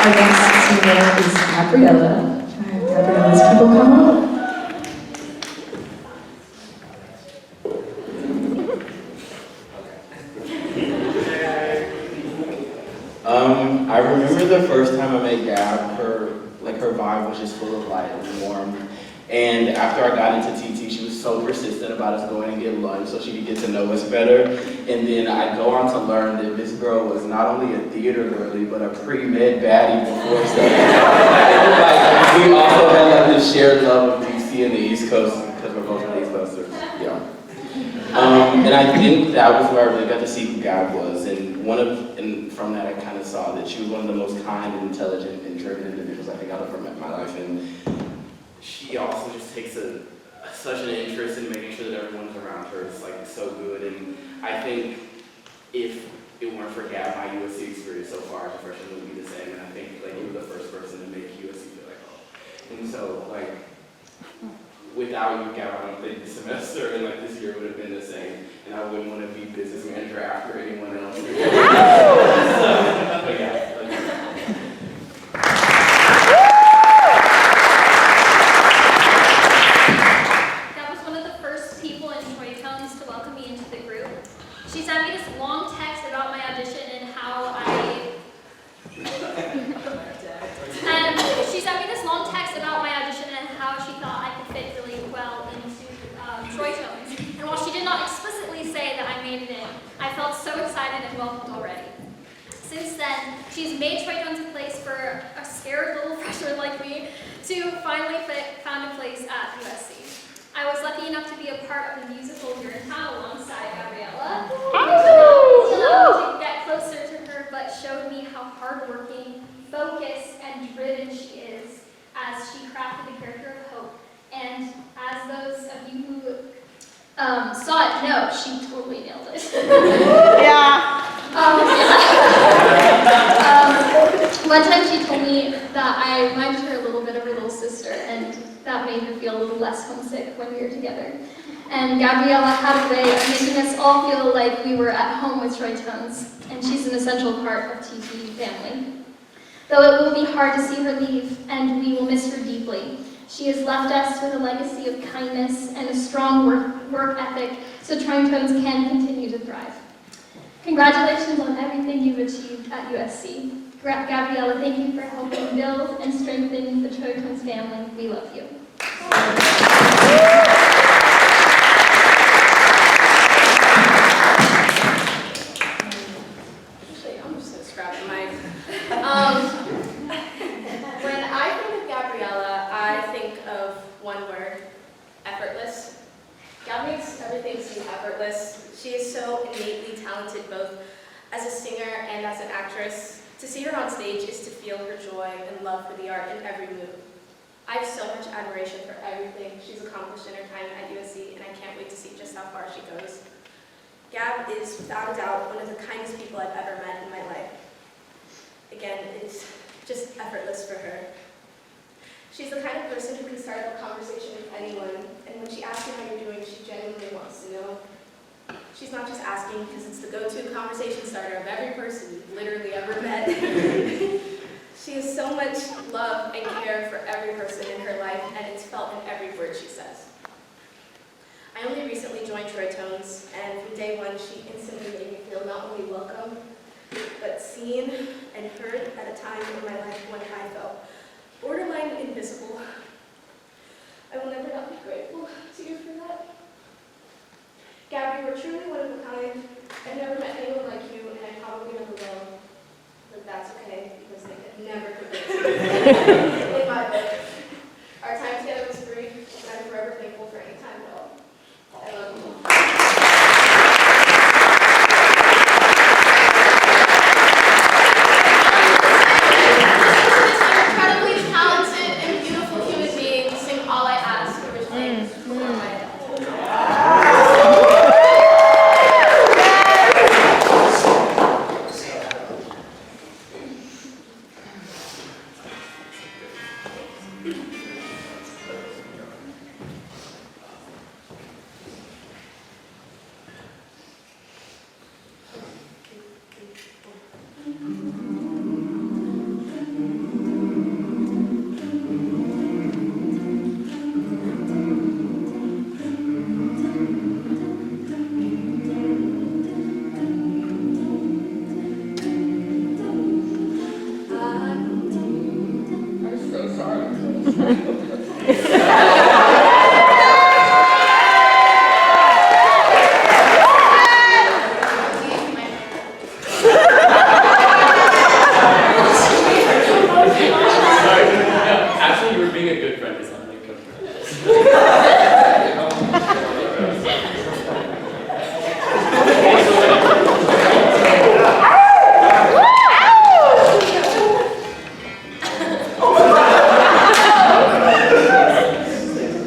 Our next singer is Gabriella. Gabriella's people come up. I remember the first time I met Gab, her vibe was just full of light and warmth. And after I got into TT, she was so persistent about us going and get lunch so she could get to know us better. And then I go on to learn that this girl was not only a theater girly, but a pre-med baddie before stuff. Like, we also had like this shared love of DC and the East Coast because we're both East Coasters. Yeah. And I think that was where I really got to see who Gab was. And from that, I kind of saw that she was one of the most kind and intelligent and driven individuals I think I've ever met in my life. And she also just takes such an interest in making sure that everyone's around her. It's like so good. And I think if it weren't for Gab, my USC experience so far as a freshman would be the same. And I think like you were the first person to make USC feel like home. And so like without you, Gab, I don't think this semester and like this year would have been the same. And I wouldn't want to be business manager after anyone else. But yeah. That was one of the first people in Troy Tones to welcome me into the group. She sent me this long text about my audition and how she thought I could fit really well into Troy Tones. And while she did not explicitly say that I made it in, I felt so excited and welcomed already. Since then, she's made Troy Tones a place for a scared little freshman like me to finally found a place at USC. I was lucky enough to be a part of the musical Here in Town alongside Gabriella, which allowed me to get closer to her, but showed me how hardworking, focused, and driven she is as she crafted the character of Hope. And as those of you who saw it know, she totally nailed it. Yeah. One time she told me that I reminded her a little bit of her little sister, and that made her feel a little less homesick when we were together. And Gabriella had a way of making us all feel like we were at home with Troy Tones, and she's an essential part of TT family. Though it will be hard to see her leave, and we will miss her deeply, she has left us with a legacy of kindness and a strong work ethic so Troy Tones can continue to thrive. Congratulations on everything you've achieved at USC. Gabriella, thank you for helping build and strengthen the Troy Tones family. We love you. Actually, I'm just going to scrap the mic. When I think of Gabriella, I think of one word: effortless. Gab makes everything seem effortless. She is so innately talented both as a singer and as an actress. To see her on stage is to feel her joy and love for the art in every move. I have so much admiration for everything she's accomplished in her time at USC, and I can't wait to see just how far she goes. Gab is, without a doubt, one of the kindest people I've ever met in my life. Again, it's just effortless for her. She's the kind of person who can start a conversation with anyone, and when she asks you how you're doing, she genuinely wants to know. She's not just asking because it's the go-to conversation starter of every person you've literally ever met. She has so much love and care for every person in her life, and it's felt in every word she says. I only recently joined Troy Tones, and from day one, she instantly made me feel not only welcome, but seen and heard at a time in my life when I felt borderline invisible. I will never not be grateful to you for that. Gabby, you are truly one of a kind. I've never met anyone like you, and I probably never will. But that's okay, because they could never convince me. In my book. Our time together was brief, and I'm forever thankful for any time at all. I love you. Incredibly talented and beautiful human being sing All I Ask originally before my death. Thank you.